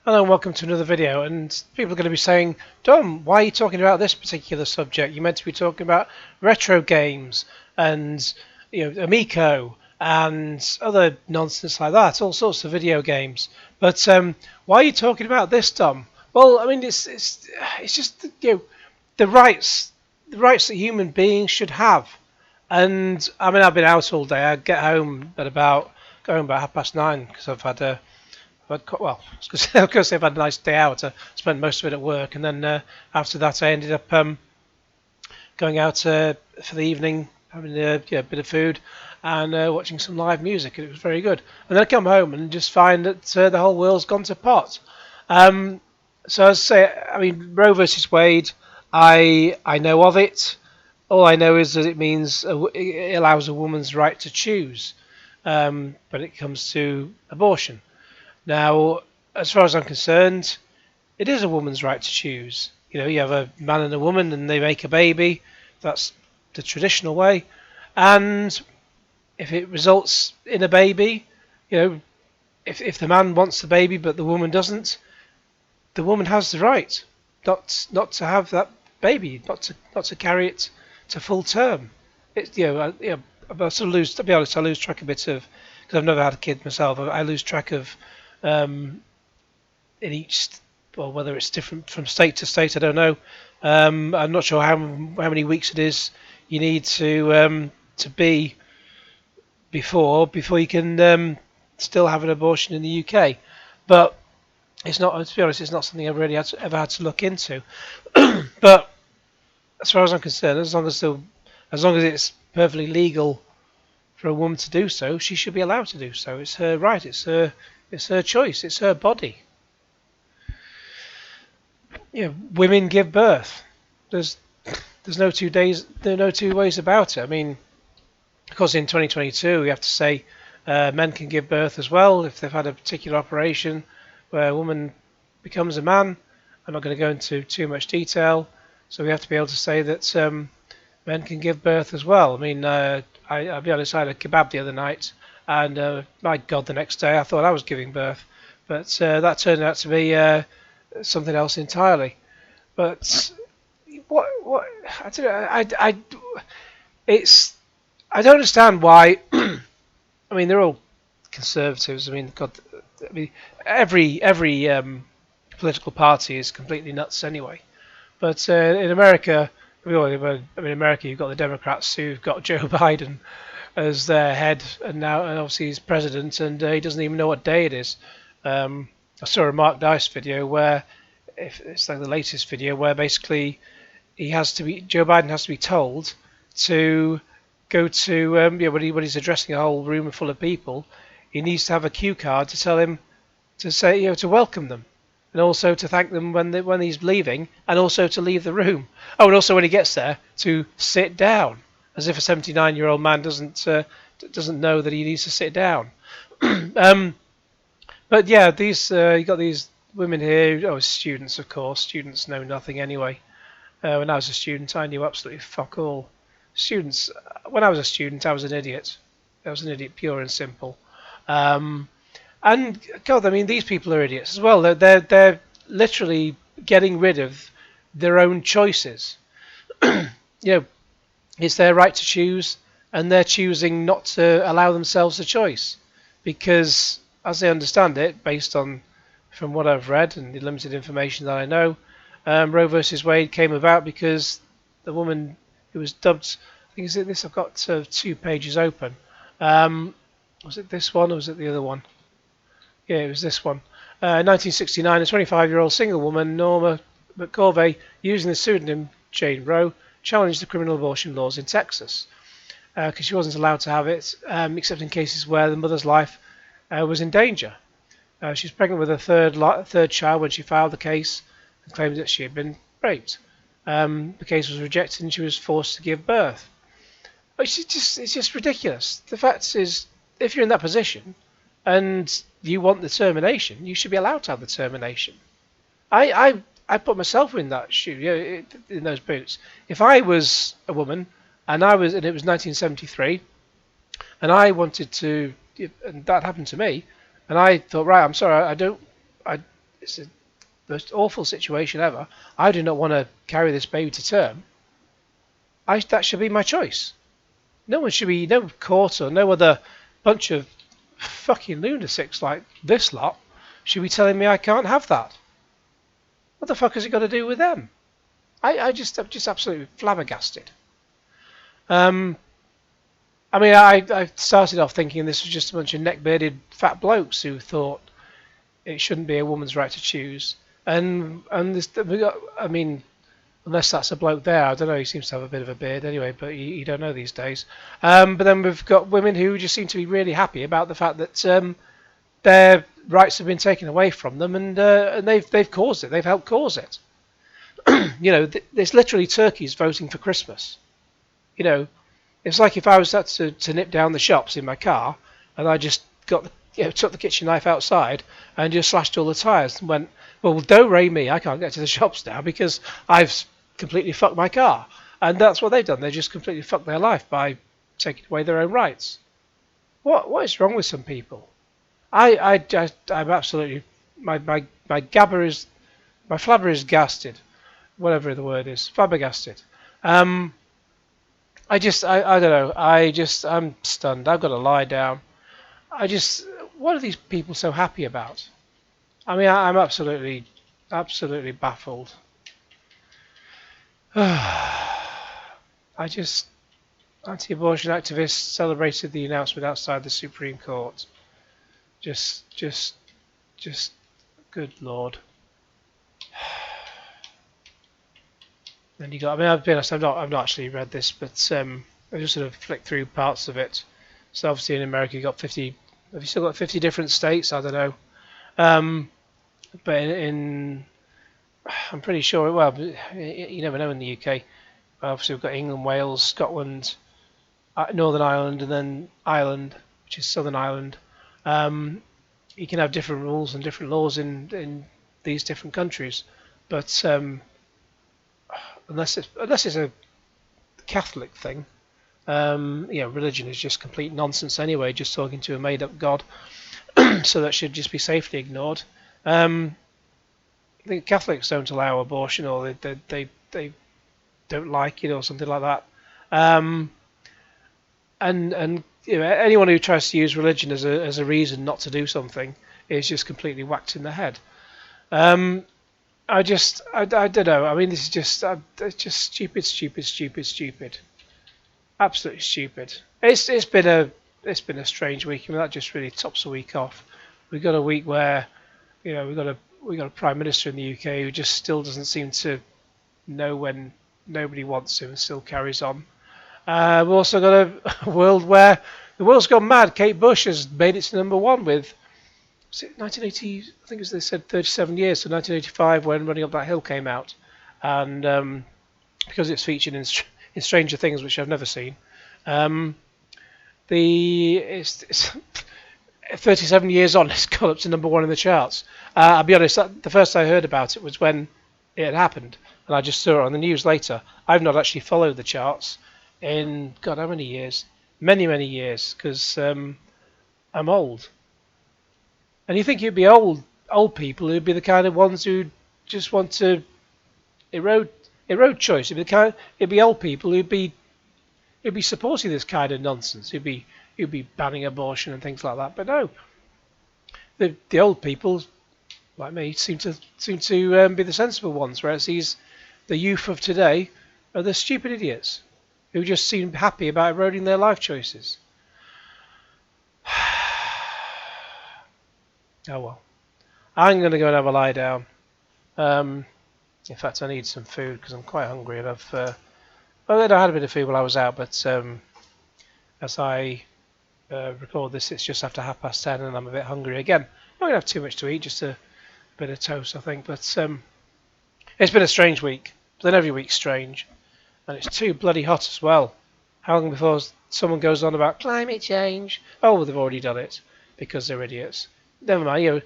Hello and welcome to another video, and people are going to be saying, Dom, why are you talking about this particular subject? You're meant to be talking about retro games and Amico and other nonsense like that, all sorts of video games. But why are you talking about this, Dom? Well, I mean, it's just the rights that human beings should have. And I mean, I've been out all day. I get home at about 9:30 because I've had a well, I was going to say I've had a nice day out. I spent most of it at work, and then after that I ended up going out for the evening, having a bit of food and watching some live music. It was very good. And then I come home and just find that the whole world's gone to pot. So as I say, I mean, Roe versus Wade, I know of it. All I know is that it means it allows a woman's right to choose, but it comes to abortion. Now, as far as I'm concerned, it is a woman's right to choose. You have a man and a woman and they make a baby. That's the traditional way. And if it results in a baby, if the man wants the baby but the woman doesn't, the woman has the right not to have that baby, not to carry it to full term. It's I sort of lose. To be honest, I lose track a bit of, because I've never had a kid myself. I lose track of in each, well, whether it's different from state to state, I don't know. I'm not sure how many weeks it is you need to be before you can still have an abortion in the UK. But it's not. To be honest, it's not something I've really ever had to look into. But as far as I'm concerned, as long as it's perfectly legal for a woman to do so, she should be allowed to do so. It's her right. It's her choice. It's her body. Women give birth. There's no two ways about it. I mean, of course, in 2022, we have to say men can give birth as well if they've had a particular operation where a woman becomes a man. I'm not going to go into too much detail, so we have to be able to say that men can give birth as well. I mean, I'll be honest, I had a kebab the other night, and my God, the next day I thought I was giving birth, but that turned out to be something else entirely. But what I don't know. I don't understand why. I mean, they're all conservatives. I mean, God, every political party is completely nuts anyway. But in America, America, you've got the Democrats who've got Joe Biden as their head, and obviously he's president, and he doesn't even know what day it is. I saw a Mark Dice video where, if it's like the latest video, where basically Joe Biden has to be told to go to when he's addressing a whole room full of people, he needs to have a cue card to tell him to say to welcome them, and also to thank them when he's leaving, and also to leave the room. Oh, and also when he gets there to sit down, as if a 79-year-old man doesn't know that he needs to sit down. But yeah, you got these women here. Students, of course. Students know nothing anyway. When I was a student, I knew absolutely fuck all. Students. When I was a student, I was an idiot. I was an idiot, pure and simple. And God, I mean, these people are idiots as well. They're literally getting rid of their own choices. It's their right to choose, and they're choosing not to allow themselves a choice, because, as I understand it, from what I've read and the limited information that I know, Roe versus Wade came about because the woman who was dubbed, I think, is it this? I've got 2 pages open. Was it this one or was it the other one? Yeah, it was this one. 1969, a 25-year-old single woman, Norma McCorvey, using the pseudonym Jane Roe, challenged the criminal abortion laws in Texas because she wasn't allowed to have it, except in cases where the mother's life was in danger. She was pregnant with her third child when she filed the case and claimed that she had been raped. The case was rejected and she was forced to give birth. It's just ridiculous. The fact is, if you're in that position and you want the termination, you should be allowed to have the termination. I put myself in that shoe, in those boots. If I was a woman and it was 1973, and I wanted to, and that happened to me, and I thought, right, I'm sorry, it's the most awful situation ever. I do not want to carry this baby to term. That should be my choice. No one should be, no court or no other bunch of fucking lunatics like this lot should be telling me I can't have that. What the fuck has it got to do with them? I'm just absolutely flabbergasted. I mean, I started off thinking this was just a bunch of neck-bearded fat blokes who thought it shouldn't be a woman's right to choose. And this, I mean, unless that's a bloke there, I don't know. He seems to have a bit of a beard anyway, but you don't know these days. But then we've got women who just seem to be really happy about the fact that their rights have been taken away from them, and they've caused it. They've helped cause it. You know, there's literally turkeys voting for Christmas. You know, it's like if I was to nip down the shops in my car, and I just took the kitchen knife outside and just slashed all the tyres and went, well, don't ray me. I can't get to the shops now because I've completely fucked my car. And that's what they've done. They just completely fucked their life by taking away their own rights. What is wrong with some people? I'm absolutely my flabber is gasted, whatever the word is, flabbergasted. I don't know. I'm stunned. I've got to lie down. What are these people so happy about? I mean, I'm absolutely baffled. Anti-abortion activists celebrated the announcement outside the Supreme Court. Just, good Lord. And you got, I mean, I'll be honest, I've not actually read this, but I just sort of flicked through parts of it. So obviously in America you got 50. Have you still got 50 different states? I don't know. But I'm pretty sure. Well, you never know in the UK. Obviously we've got England, Wales, Scotland, Northern Ireland, and then Ireland, which is Southern Ireland. You can have different rules and different laws in these different countries, but unless it's a Catholic thing, religion is just complete nonsense anyway. Just talking to a made-up god, so that should just be safely ignored. I think Catholics don't allow abortion, or they don't like it, or something like that. And anyone who tries to use religion as a reason not to do something is just completely whacked in the head. I don't know. I mean, this is just stupid. Absolutely stupid. It's been a strange week. I mean, that just really tops a week off. We've got a week where, we've got a Prime Minister in the UK who just still doesn't seem to know when nobody wants him and still carries on. We've also got a world where the world's gone mad. Kate Bush has made it to number one with, was it 1980? I think they said 37 years. So 1985 when Running Up That Hill came out, and because it's featured in Stranger Things, which I've never seen, it's 37 years on, it's gone up to number one in the charts. I'll be honest, the first I heard about it was when it had happened, and I just saw it on the news later. I've not actually followed the charts in God, how many years? Many years, because I'm old. And you think it'd be old people who'd be the kind of ones who just want to erode choice. It'd be old people who'd be supporting this kind of nonsense. Who'd be banning abortion and things like that. But no, the old people like me seem to be the sensible ones, whereas the youth of today are the stupid idiots who just seem happy about eroding their life choices. Oh well, I'm going to go and have a lie down. In fact, I need some food because I'm quite hungry, and I had a bit of food while I was out, but as I record this, it's just after 10:30, and I'm a bit hungry again. I'm not going to have too much to eat, just a bit of toast, I think. But it's been a strange week. But then every week's strange, and it's too bloody hot as well. How long before someone goes on about climate change? Oh, well, they've already done it because they're idiots. Never mind.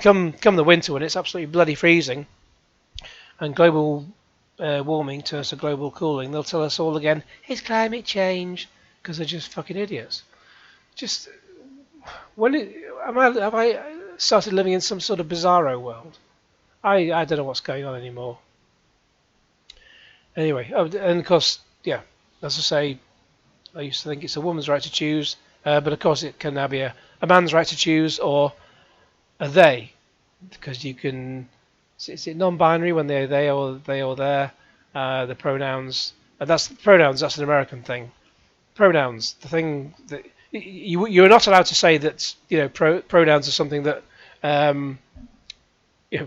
Come the winter when it's absolutely bloody freezing, and global warming turns to global cooling, they'll tell us all again it's climate change because they're just fucking idiots. Have I started living in some sort of bizarro world? I don't know what's going on anymore. Anyway, oh, and of course, yeah, as I say, I used to think it's a woman's right to choose, but of course it can now be a man's right to choose or a they, because you can. Is it non-binary when they're they or there? The pronouns, and that's pronouns. That's an American thing. Pronouns, the thing that you're not allowed to say that pronouns are something that you know,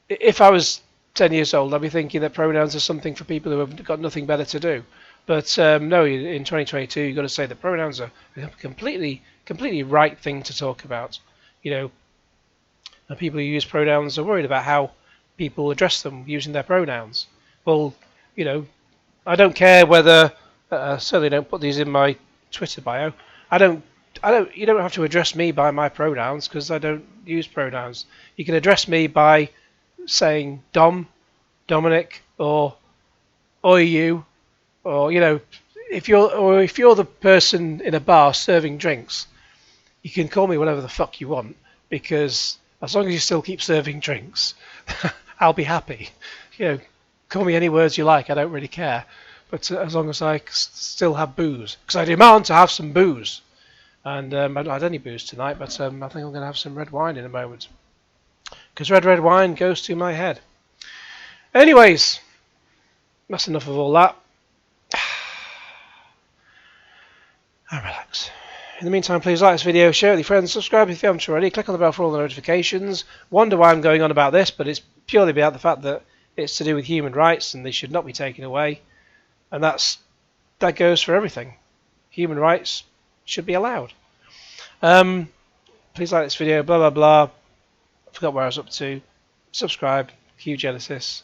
if I was 10 years old, I'd be thinking that pronouns are something for people who have got nothing better to do. But no, in 2022, you've got to say that pronouns are a completely right thing to talk about. And people who use pronouns are worried about how people address them using their pronouns. Well, I don't care whether. Certainly don't put these in my Twitter bio. I don't. You don't have to address me by my pronouns because I don't use pronouns. You can address me by saying Dom, Dominic, or you, or if you're the person in a bar serving drinks, you can call me whatever the fuck you want because as long as you still keep serving drinks, I'll be happy. Call me any words you like. I don't really care, but as long as I still have booze, because I demand to have some booze. And I don't have any booze tonight, but I think I'm going to have some red wine in a moment. Because red wine goes to my head. Anyways, that's enough of all that. And relax. In the meantime, please like this video, share it with your friends, subscribe if you haven't already, click on the bell for all the notifications. Wonder why I'm going on about this, but it's purely about the fact that it's to do with human rights and they should not be taken away. And that goes for everything. Human rights should be allowed. Please like this video, blah blah blah. I forgot where I was up to. Subscribe, Q Genesis.